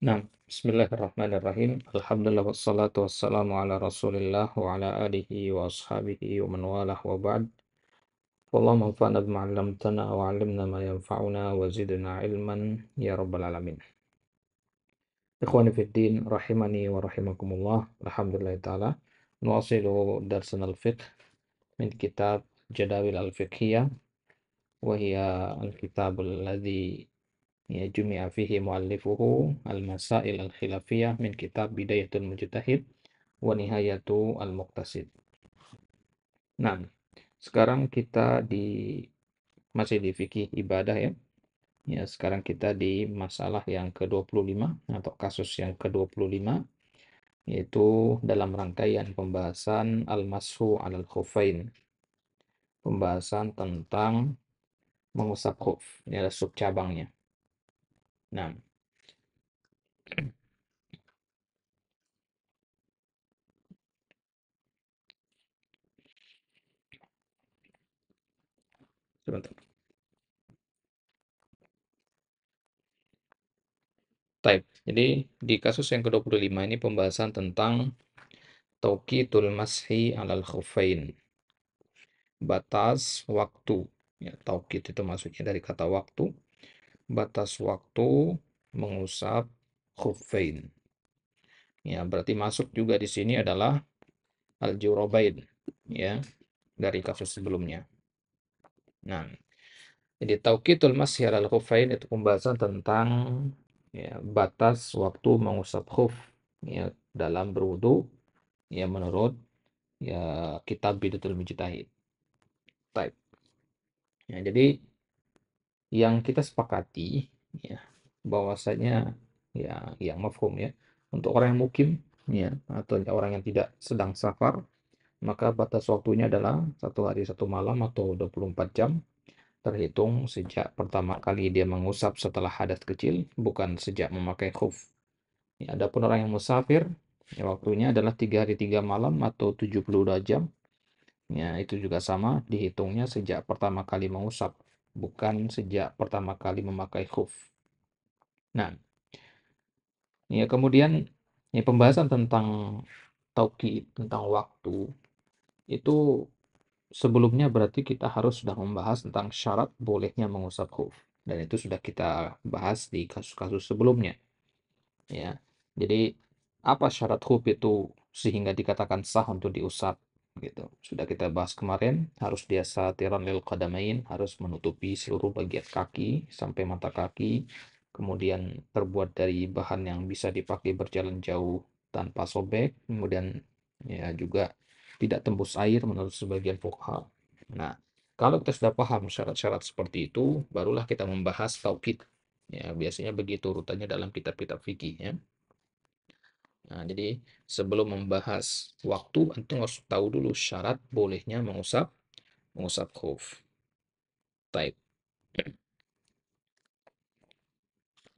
Nah, bismillahirrahmanirrahim. Alhamdulillah wassalatu wassalamu ala Rasulillah wa ala alihi wa ashabihi wa man walah wa ba'd. Allahumma anfa'na bima 'allamtana wa 'allimna ma yanfa'una wa zidna ilman ya rabbal alamin. Ikhwani fid din rahimani wa rahimakumullah. Alhamdulillah taala. Nuwasilu darsana al-fiqh min kitab Jadawil al-Fiqhiyah wa hiya al-kitab alladhi jumi'a fihi muallifuhu al-masail al-khilafiyah min kitab Bidayatul Mujtahid wa Nihayatu Al-Muqtasid. Nah, sekarang kita masih di fikih ibadah ya. Ya, sekarang kita di masalah yang ke-25 atau kasus yang ke-25, yaitu dalam rangkaian pembahasan al-mashu 'alal khuffain. Pembahasan tentang mengusap khuf. Ini ada subcabangnya. Nah, sebentar. Baik, jadi di kasus yang ke-25 ini pembahasan tentang tauqitul mashi 'alal khuffain. Batas waktu. Ya, tauqit itu maksudnya dari kata waktu. Batas waktu mengusap khuffain. Ya, berarti masuk juga di sini adalah al-jurabain ya, dari kasus sebelumnya. Nah, jadi tauqitul masyi 'alal khuffain itu pembahasan tentang ya, batas waktu mengusap khuf ya dalam berwudu ya menurut ya kitab Bidatul Mujtahid. Baik. Ya, jadi yang kita sepakati ya bahwasanya ya yang mafhum ya untuk orang yang mukim ya atau orang yang tidak sedang safar, maka batas waktunya adalah 1 hari 1 malam atau 24 jam terhitung sejak pertama kali dia mengusap setelah hadas kecil, bukan sejak memakai khuf. Ya, adapun orang yang musafir ya waktunya adalah 3 hari 3 malam atau 72 jam. Ya, itu juga sama dihitungnya sejak pertama kali mengusap, bukan sejak pertama kali memakai khuf. Nah, ya kemudian ya pembahasan tentang tauqid, tentang waktu itu sebelumnya berarti kita harus sudah membahas tentang syarat bolehnya mengusap khuf. Dan itu sudah kita bahas di kasus-kasus sebelumnya. Ya. Jadi apa syarat khuf itu sehingga dikatakan sah untuk diusap gitu. Sudah kita bahas kemarin, harus dia satiran lil qadamain, harus menutupi seluruh bagian kaki sampai mata kaki. Kemudian terbuat dari bahan yang bisa dipakai berjalan jauh tanpa sobek. Kemudian ya juga tidak tembus air menurut sebagian fuqaha. Nah, kalau kita sudah paham syarat-syarat seperti itu, barulah kita membahas tauqid. Ya, biasanya begitu urutannya dalam kitab-kitab fikih ya. Nah, jadi sebelum membahas waktu, antum harus tahu dulu syarat bolehnya mengusap khuf. Baik,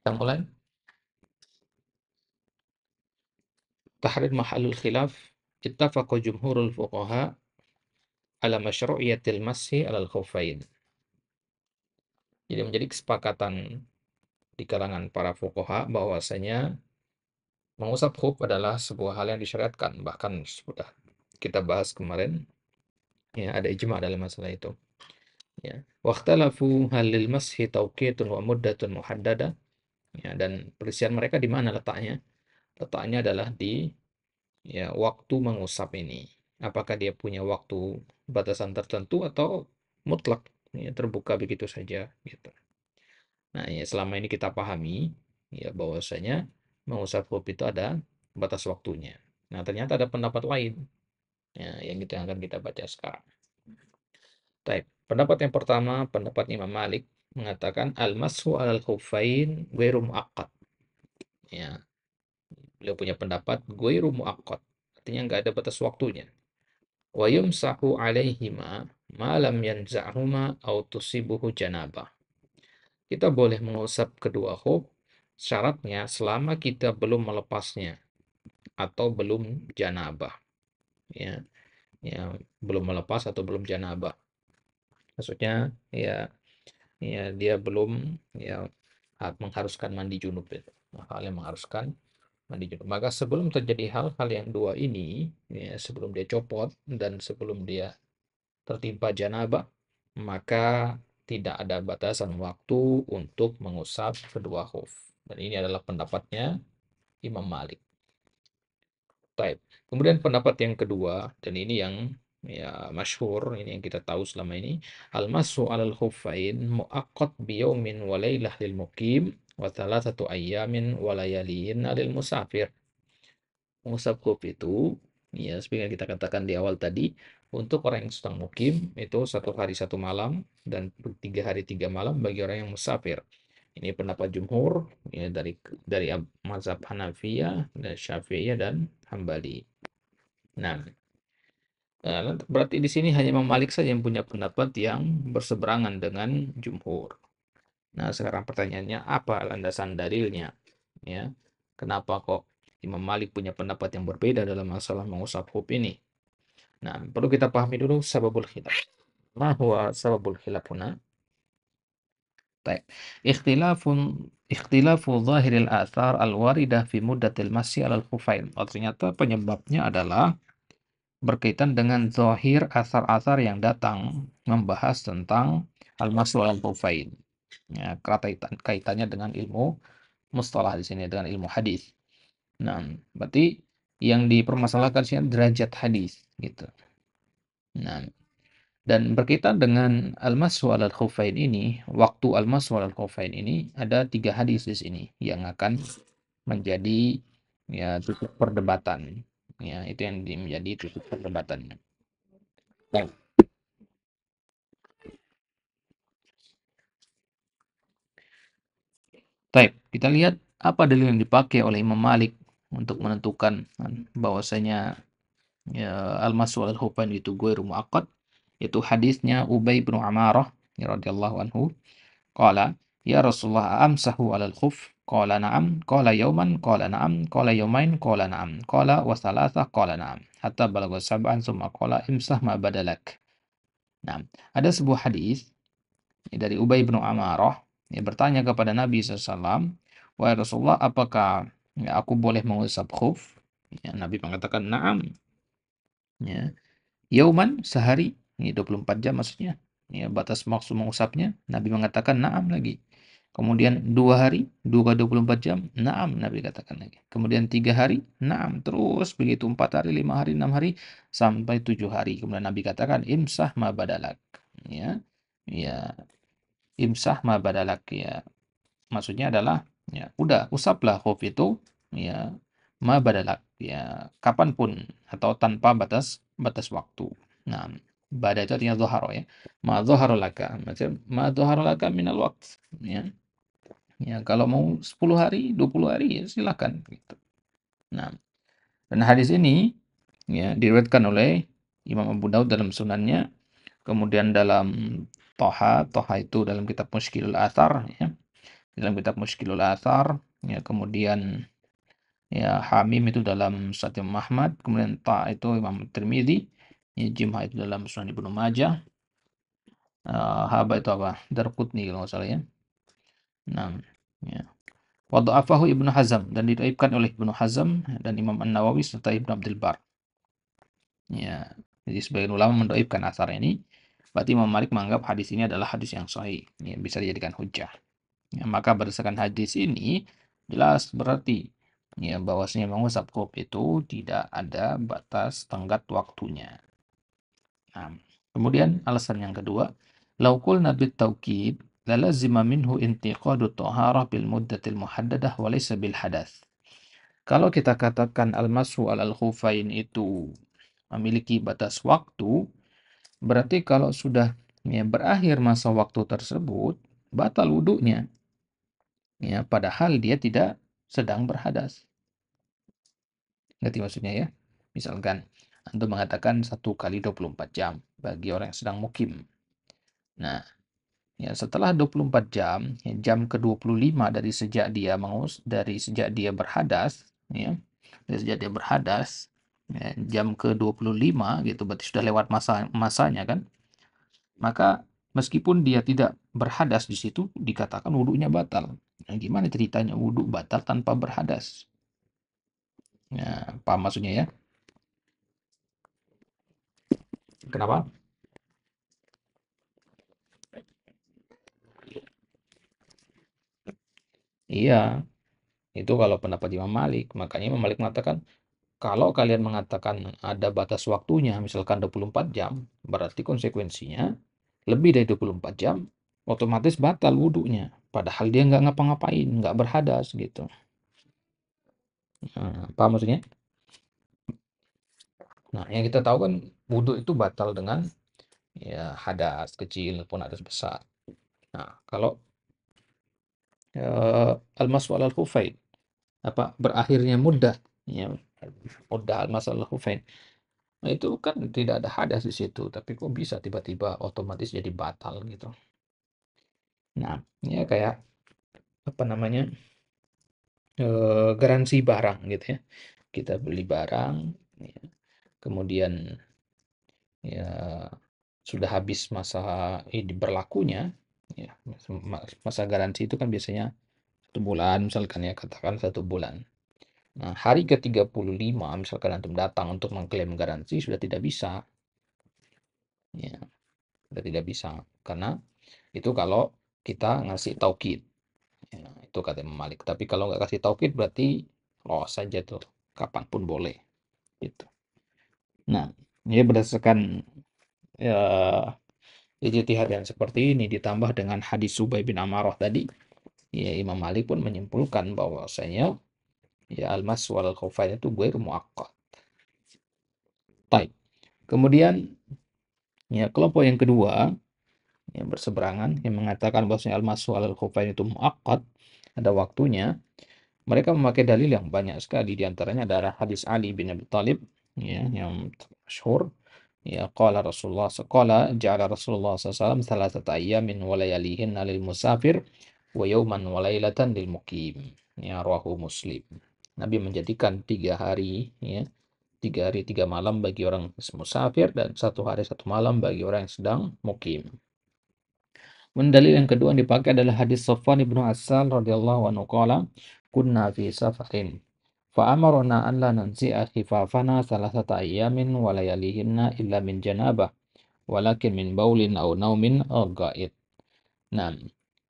kita mulai. Tahrir mahallul khilaf. Ittafaqa jumhurul fuqaha ala masyru'iyatil mashi alal khuffain. Jadi menjadi kesepakatan di kalangan para fuqaha bahwasanya mengusap khuf adalah sebuah hal yang disyariatkan. Bahkan sudah kita bahas kemarin, ya ada ijma dalam masalah itu. Ya. Waqtalafu hal lil mashi tauqitun wa muddatun muhaddada. Ya, dan perselisihan mereka di mana letaknya? Letaknya adalah di ya waktu mengusap ini. Apakah dia punya waktu batasan tertentu atau mutlak ya, terbuka begitu saja gitu. Nah, ya selama ini kita pahami ya bahwasanya mengusap khuf itu ada batas waktunya. Nah, ternyata ada pendapat lain ya, yang kita akan kita baca sekarang. Baik, pendapat yang pertama, pendapat Imam Malik mengatakan al-mashu alal khuffain ghairu muaqqat. Ya, beliau punya pendapat ghairu muaqqat. Artinya nggak ada batas waktunya. Wa yumsahu alaihima ma lam yanza'huma aw tusibuhu janabah. Kita boleh mengusap kedua khuf syaratnya selama kita belum melepasnya atau belum janabah. Ya, ya belum melepas atau belum janabah. Maksudnya ya dia belum ya mengharuskan mandi junub itu. hal yang mengharuskan mandi junub. Maka sebelum terjadi hal-hal yang dua ini, ya, sebelum dia copot dan sebelum dia tertimpa janabah, maka tidak ada batasan waktu untuk mengusap kedua khuf. Dan ini adalah pendapatnya Imam Malik. Baik. Kemudian pendapat yang kedua, dan ini yang ya masyhur, ini yang kita tahu selama ini, al-mashu 'alal khuffain muaqqat bi yaumin wa lailah lil muqim wa thalathatu ayyamin wa layalihinna lil musafir. Mengusap khuf itu, ya seperti yang kita katakan di awal tadi, untuk orang yang sedang mukim itu 1 hari 1 malam dan 3 hari 3 malam bagi orang yang musafir. Ini pendapat jumhur ya, dari mazhab Hanafiyah dan Syafi'iyah dan Hambali. Nah, berarti di sini hanya Imam Malik saja yang punya pendapat yang berseberangan dengan jumhur. Nah, sekarang pertanyaannya apa landasan dalilnya? Ya, kenapa kok Imam Malik punya pendapat yang berbeda dalam masalah mengusap khuf ini? Nah, perlu kita pahami dulu sababul khilaf. Ma huwa sababul khilaf huna? Baik. Ikhtilafu zahiril athar al-waridah fi muddatil masyi alal khufain. Oh, ternyata penyebabnya adalah berkaitan dengan zahir asar-asar yang datang membahas tentang al-masyu alal khufain. Ya, kaitannya dengan ilmu mustalah di sini, dengan ilmu hadis. Nah, berarti yang dipermasalahkan sini derajat hadis gitu. Nah, dan berkaitan dengan al-mashu 'alal khuffain ini, waktu al-mashu 'alal khuffain ini ada 3 hadis di sini yang akan menjadi ya titik perdebatan. Ya, itu yang menjadi titik perdebatannya. Baik. Baik, kita lihat apa dalil yang dipakai oleh Imam Malik untuk menentukan bahwasanya ya, al-mashu 'alal khuffain itu ghairu muaqqad. Itu hadisnya Ubay bin Amarah ya, radhiyallahu anhu. Qala, "Ya Rasulullah, amsahu 'alal khuf?" Qala, "Na'am." Qala, "Yauman?" Qala, "Na'am." Qala, "Yaumain?" Qala, "Na'am." Qala, "Wa thalatha?" Qala, "Na'am." Hatta balagha sab'an tsumma qala, "Imsah ma badalak." Nah, ada sebuah hadis dari Ubay bin Amarah yang bertanya kepada Nabi SAW, "Wahai Rasulullah, apakah ya, aku boleh mengusap khuf?" Ya, Nabi mengatakan, "Na'am." Ya. Yauman sehari, ini 24 jam maksudnya. Ya, batas maksud mengusapnya, Nabi mengatakan na'am lagi. Kemudian 2 hari, 24 jam, na'am Nabi katakan lagi. Kemudian 3 hari, na'am. Terus begitu 4 hari, 5 hari, 6 hari, sampai 7 hari. Kemudian Nabi katakan, imsah ma badalak. Ya, ya, imsah ma badalak. Ya, maksudnya adalah ya udah usaplah khuf itu ya ma badalak ya kapanpun atau tanpa batas batas waktu. Nah, bada itu artinya dhahara ya. Ma dhahara laka, maksudnya ma dhahara laka minal waqt ya. Ya kalau mau 10 hari, 20 hari ya silakan gitu. Nah, dan hadis ini ya diriwayatkan oleh Imam Abu Daud dalam sunannya, kemudian dalam Toha itu dalam kitab Mushkilul Athar ya, dalam kitab Mushkilul Athar ya, kemudian ya Hamim itu dalam Musnad Imam Ahmad, kemudian Ta itu Imam Tirmidzi, ya, Jimah itu dalam Sunan Ibnu Majah, Haba itu apa? Darqutni kalau nggak salah ya. Nah, ya. Wa dha'afahu Ibnu Hazm dan didhaifkan oleh Ibnu Hazm dan Imam An-Nawawi serta Ibnu Abdul Bar. Ya, jadi sebagian ulama mendhaifkan asar ini. Berarti Imam Malik menganggap hadis ini adalah hadis yang sahih, ya, bisa dijadikan hujjah. Ya, maka berdasarkan hadis ini jelas berarti ya bahwasanya mengusap khuf itu tidak ada batas tenggat waktunya. Nah, kemudian alasan yang kedua, laukul nabi taukid lalazima minhu intiqadu taharah bil muddatil muhaddadah wa laysa bil hadath. Kalau kita katakan al-mashu al khufain itu memiliki batas waktu, berarti kalau sudah ya, berakhir masa waktu tersebut, batal wudhunya. Ya, padahal dia tidak sedang berhadas. Ngerti maksudnya ya? Misalkan Anda mengatakan 1 kali 24 jam bagi orang yang sedang mukim. Nah, ya setelah 24 jam, ya, jam ke-25 dari sejak dia berhadas, ya, dari sejak dia berhadas, ya, jam ke-25 gitu, berarti sudah lewat masanya kan? Maka meskipun dia tidak berhadas di situ dikatakan wudhunya batal. Nah, gimana ceritanya wudhu batal tanpa berhadas? Nah, paham maksudnya ya? Kenapa? Iya, itu kalau pendapat Imam Malik. Makanya Imam Malik mengatakan, kalau kalian mengatakan ada batas waktunya, misalkan 24 jam, berarti konsekuensinya lebih dari 24 jam, otomatis batal wudhunya. Padahal dia nggak ngapa-ngapain, nggak berhadas gitu. Nah, paham maksudnya? Nah, yang kita tahu kan wudhu itu batal dengan ya hadas kecil maupun hadas besar. Nah, kalau al-mashu al khufain, apa berakhirnya muddah, ya muddah al-mashu al khufain. Nah, itu kan tidak ada hadas di situ, tapi kok bisa tiba-tiba otomatis jadi batal gitu. Nah, ya kayak apa namanya? Garansi barang gitu ya. Kita beli barang, ya, kemudian ya sudah habis masa ini berlakunya, ya masa garansi itu kan biasanya 1 bulan misalkan ya, katakan 1 bulan. Nah, hari ke-35 misalkan antum datang untuk mengklaim garansi sudah tidak bisa, ya sudah tidak bisa karena itu kalau kita ngasih taukid, ya, itu kata Imam Malik. Tapi kalau nggak kasih taukid berarti loss saja tuh, kapanpun boleh gitu. Nah, ini berdasarkan ya, ijtihad yang seperti ini ditambah dengan hadis Subay bin Amarah tadi, ya Imam Malik pun menyimpulkan bahwasanya ya almas wal khufain itu ghairu muaqqat. Baik. Kemudian ya kelompok yang kedua yang berseberangan yang mengatakan bahwasanya almas wal khufain itu muaqqat, ada waktunya. Mereka memakai dalil yang banyak sekali, di antaranya adalah hadis Ali bin Abi Thalib ya yang masyhur. Ya, qala ja'ala Rasulullah SAW thalathata ayyamin wa layalihinna lil musafir wa yawman wa lailatan lil muqim. Ya, rawahu Muslim. Nabi menjadikan 3 hari, ya, 3 hari 3 malam bagi orang musafir dan 1 hari 1 malam bagi orang yang sedang mukim. Dalil yang kedua yang dipakai adalah hadis Safwan ibnu Asal radhiyallahu anhu qala kunna fi safarin fa amarna an la nanzi'a khifafana salasata ayyamin wa layalihinna illa min janabah walakin min baulin aw naumin aw ghaid. Nah,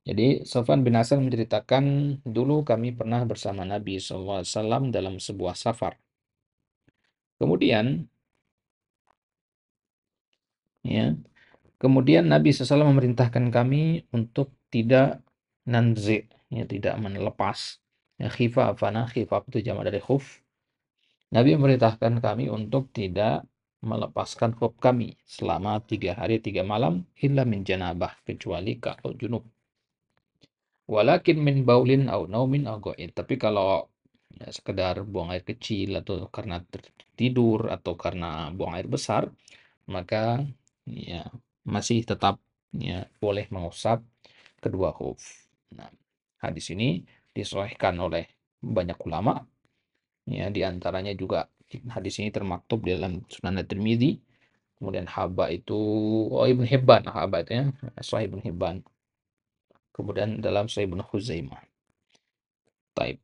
jadi Sofwan bin Asal menceritakan dulu kami pernah bersama Nabi SAW dalam sebuah safar. Kemudian, ya, kemudian Nabi SAW memerintahkan kami untuk tidak nanzi, ya, tidak melepas. Ya, khifafana, khifaf itu jamak dari khuf. Nabi memerintahkan kami untuk tidak melepaskan khuf kami selama 3 hari 3 malam illa min janabah, kecuali kalau junub. Walakin min baulin au naumin au go'id. Tapi kalau ya, sekedar buang air kecil atau karena tidur atau karena buang air besar, maka ya masih tetap ya boleh mengusap kedua huruf. Nah, hadis ini disahihkan oleh banyak ulama. Ya, di antaranya juga hadis ini termaktub di dalam Sunan At-Tirmidzi. Kemudian Haba itu, oh Ibn Hibban, Haba itu ya, Sahih Ibn Hibban. Kemudian dalam Sahih Ibn Khuzaimah. Taib.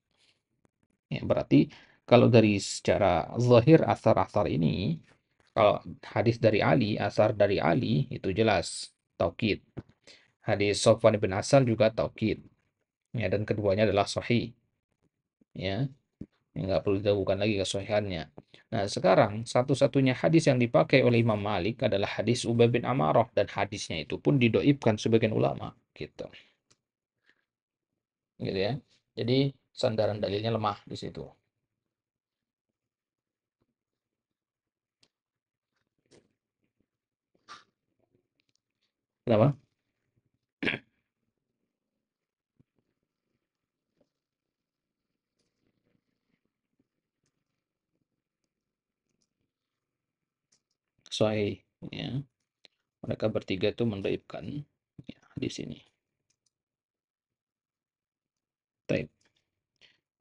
Ya, berarti kalau dari secara zahir asar-asar ini, kalau hadis dari Ali, asar dari Ali itu jelas taukid. Hadis Sofwan bin Asal juga taukid. Ya, dan keduanya adalah sahih. Ya, nggak perlu diragukan lagi kesahihannya. Nah, sekarang satu-satunya hadis yang dipakai oleh Imam Malik adalah hadis Ubay bin Amarah, dan hadisnya itu pun didoibkan sebagian ulama, gitu. Gitu ya. Jadi sandaran dalilnya lemah di situ. Kenapa? Sahih. Ya. Mereka bertiga itu mendoibkan ya, di sini. Taib.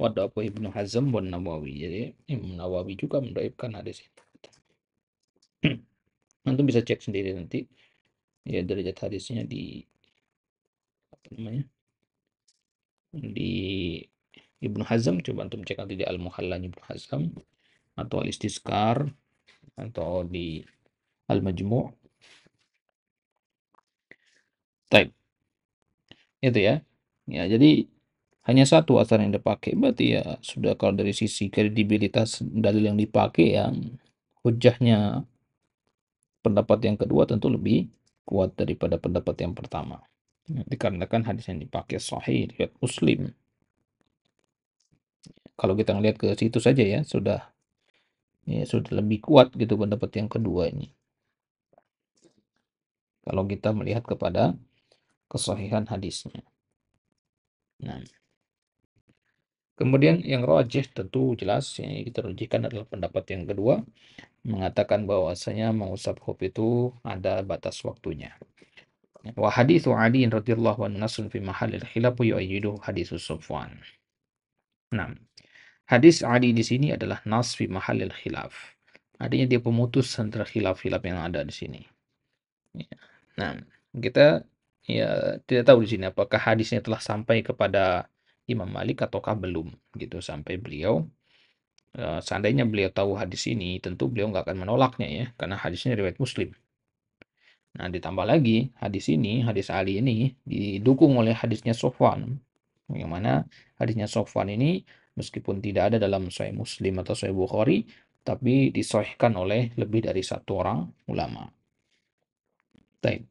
Wadahu Ibnu Hazm dan Nawawi. Jadi Imam Nawawi juga mendoibkan hadis itu. Antum bisa cek sendiri nanti. Ya derajat hadisnya di apa namanya? di Ibnu Hazm, coba antum cek nanti di Al-Muhalla Ibnu Hazm atau Al-Istizkar atau di Al-Majmu'. Taib, itu ya. Ya, jadi hanya satu asar yang dipakai, berarti ya sudah kalau dari sisi kredibilitas dalil yang dipakai yang hujahnya pendapat yang kedua tentu lebih kuat daripada pendapat yang pertama. Ya, dikarenakan hadis yang dipakai sahih riwayat Muslim. Kalau kita ngelihat ke situ saja ya sudah lebih kuat gitu pendapat yang kedua ini. Kalau kita melihat kepada kesahihan hadisnya. Nah, kemudian yang rajih tentu jelas yang kita rujihkan adalah pendapat yang kedua, mengatakan bahwasanya mengusap khuf itu ada batas waktunya. Wa haditsu Ali radhiyallahu anhu nasun fi mahallil khilaf yu'ayyidu haditsu Safwan. Nah, hadis Ali di sini adalah nas fi mahallil khilaf. Artinya dia pemutus antara khilaf-khilaf yang ada di sini. Ya. Nah, kita ya tidak tahu di sini apakah hadisnya telah sampai kepada Imam Malik ataukah belum gitu sampai beliau. Seandainya beliau tahu hadis ini, tentu beliau nggak akan menolaknya ya, karena hadisnya riwayat Muslim. Nah, ditambah lagi hadis ini, hadis Ali ini didukung oleh hadisnya Sofwan, yang mana hadisnya Sofwan ini meskipun tidak ada dalam Sahih Muslim atau Sahih Bukhari, tapi disahihkan oleh lebih dari satu orang ulama. Baik.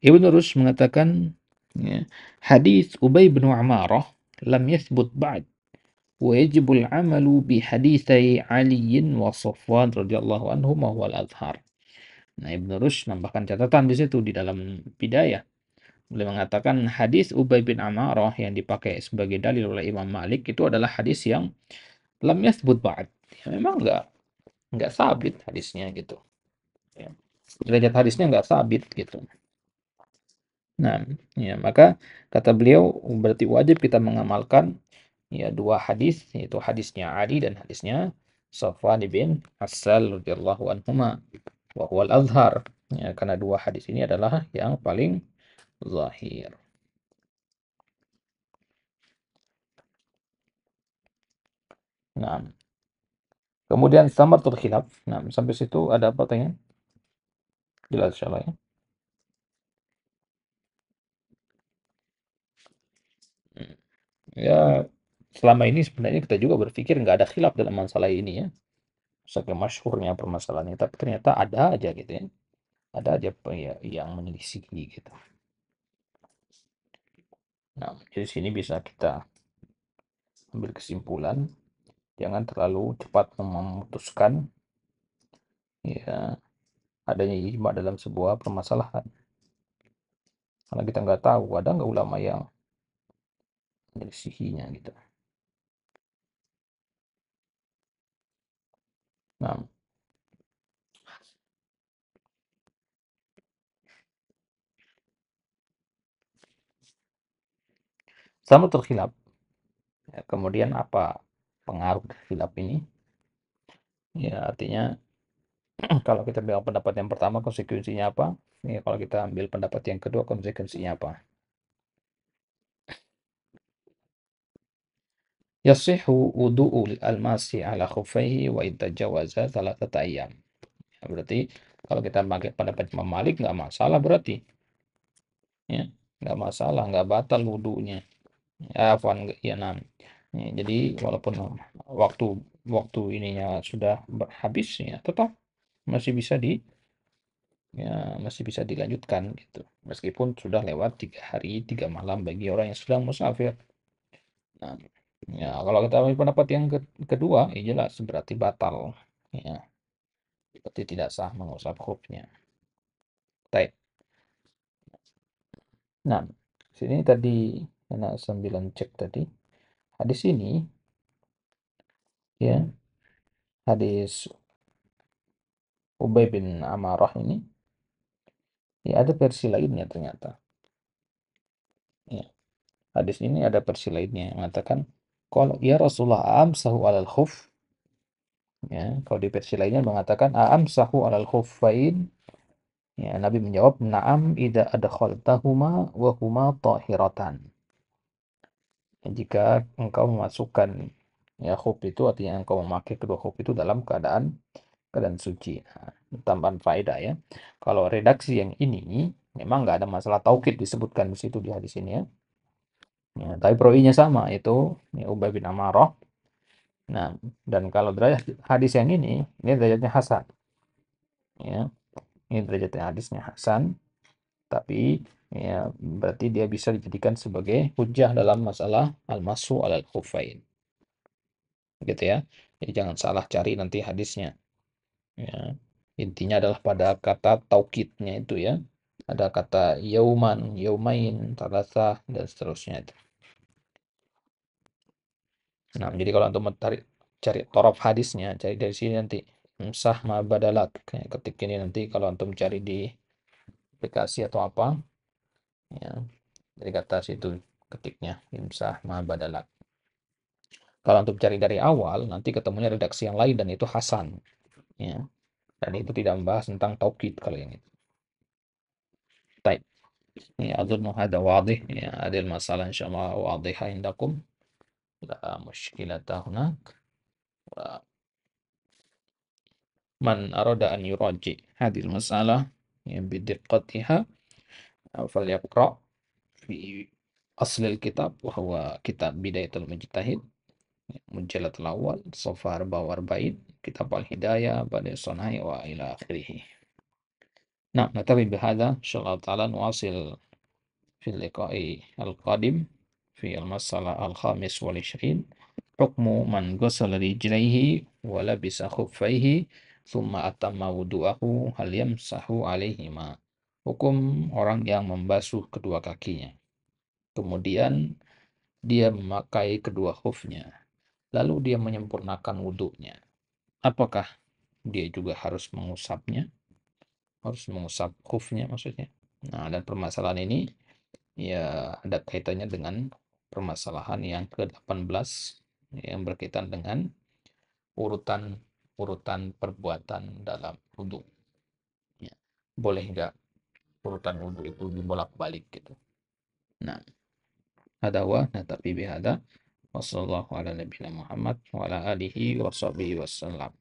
Ibnu Rushd mengatakan ya, hadis Ubay bin Amarah lam yathbut ba'd wa yajibul amalu bi haditsai Ali wa Safwan radhiyallahu anhum wa huwa al-azhar. Nah, Ibnu Rushd menambahkan catatan di situ di dalam Bidayah. Beliau mengatakan hadis Ubay bin Amarah yang dipakai sebagai dalil oleh Imam Malik itu adalah hadis yang lam yathbut ba'd. Ya, memang nggak sabit hadisnya gitu. Ya. Derajat hadisnya nggak sabit gitu. Nah, ya maka kata beliau berarti wajib kita mengamalkan ya dua hadis yaitu hadisnya Ali dan hadisnya Safwan bin Asal radhiyallahu anhuma wa huwal azhar. Ya, karena dua hadis ini adalah yang paling zahir. Nah, kemudian samaratul khilaf. Nah, sampai situ ada apa tanya? Jelas insyaallah ya. Hmm. Ya, selama ini sebenarnya kita juga berpikir nggak ada khilaf dalam masalah ini ya. Saking masyhurnya permasalahan ini, tapi ternyata ada aja gitu ya. Ada aja ya, yang menyelisihi gitu. Nah, dari sini bisa kita ambil kesimpulan, jangan terlalu cepat memutuskan ya adanya ijma dalam sebuah permasalahan. Karena kita nggak tahu ada nggak ulama yang menyelisihinya gitu. Nah, sama terkhilaf. Ya, kemudian apa pengaruh dari khilaf ini? Ya, artinya kalau kita bilang pendapat yang pertama konsekuensinya apa? Ya, kalau kita ambil pendapat yang kedua konsekuensinya apa? Yasihu wudu'ul almasi ala khufaihi wa jawaza thalathata ayyam. Ya, berarti kalau kita pakai pendapat Imam Malik nggak masalah berarti. Ya, nggak masalah, nggak batal wudunya. Ya, afwan, ya, nah. Ya, jadi walaupun waktu waktu ininya sudah habis ya tetap masih bisa masih bisa dilanjutkan gitu. Meskipun sudah lewat 3 hari 3 malam bagi orang yang sedang musafir. Nah, ya kalau kita ambil pendapat yang kedua, ya jelas berarti batal. Ya, berarti tidak sah mengusap khufnya. Baik. Nah, sini tadi anak sambilan cek tadi hadis ini ya hadis Ubay bin Amarah ini ya ada versi lainnya ternyata. Ya, hadis ini ada versi lainnya yang mengatakan kalau ya Rasulullah amsahu alal khuf. Ya, kalau di versi lainnya mengatakan amsahu alal khuffain. Ya, Nabi menjawab na'am idza adkhaltahuma wa huma tahiratan. Jika engkau memasukkan ya khuf itu artinya engkau memakai kedua khuf itu dalam keadaan suci. Nah, tambahan faedah ya. Kalau redaksi yang ini memang nggak ada masalah taukid disebutkan di situ di hadis ini ya. Ya, tapi perawinya sama itu ya, Ubay bin Amarah. Nah, dan kalau derajat hadis yang ini derajatnya hasan. Ya, ini derajatnya hadisnya hasan, tapi ya berarti dia bisa dijadikan sebagai hujjah dalam masalah al-masu alal khufain. Gitu ya. Jadi jangan salah cari nanti hadisnya. Ya. Intinya adalah pada kata taukidnya itu ya. Ada kata yauman, yaumain, talatha, dan seterusnya itu. Nah, jadi kalau untuk cari torof hadisnya, cari dari sini nanti. Sah ma badalak. Kayak ketik ini nanti kalau antum cari di aplikasi atau apa, ya, dari kata situ ketiknya. Imsah ma badalak. Kalau antum cari dari awal, nanti ketemunya redaksi yang lain dan itu hasan. Ya. Dan itu tidak membahas tentang taukid kalau yang itu. Baik. Ya, أظن هذا واضح. Ya, هذه المسألة إن شاء الله واضحة عندكم. لا مشكلة هناك. من أراد أن يراجع هذه المسألة بدقتها فليقرأ في أصل الكتاب وهو كتاب بداية المجتهد مجلد الأول صفحة 44 كتاب الهداية بدء الصناعي وإلى آخره. نعم نكتفي بهذا إن شاء الله تعالى نواصل في اللقاء القادم في المسألة الخامس والعشرين حكم من غسل رجليه ولبس خفيه ثم أتم wudu'ahu hal yamsahu alaihima. Hukum orang yang membasuh kedua kakinya. Kemudian dia memakai kedua khufnya. Lalu dia menyempurnakan wudhunya. Apakah dia juga harus mengusapnya? Harus mengusap khufnya maksudnya. Nah, dan permasalahan ini ya ada kaitannya dengan permasalahan yang ke-18 yang berkaitan dengan urutan urutan perbuatan dalam wudhu. Ya. Boleh nggak urutan wudhu itu dibolak-balik gitu. Nah, ada wa natafi bihada. Wassallallahu ala nabiyina Muhammad wa ala alihi wa sahbihi wasallam.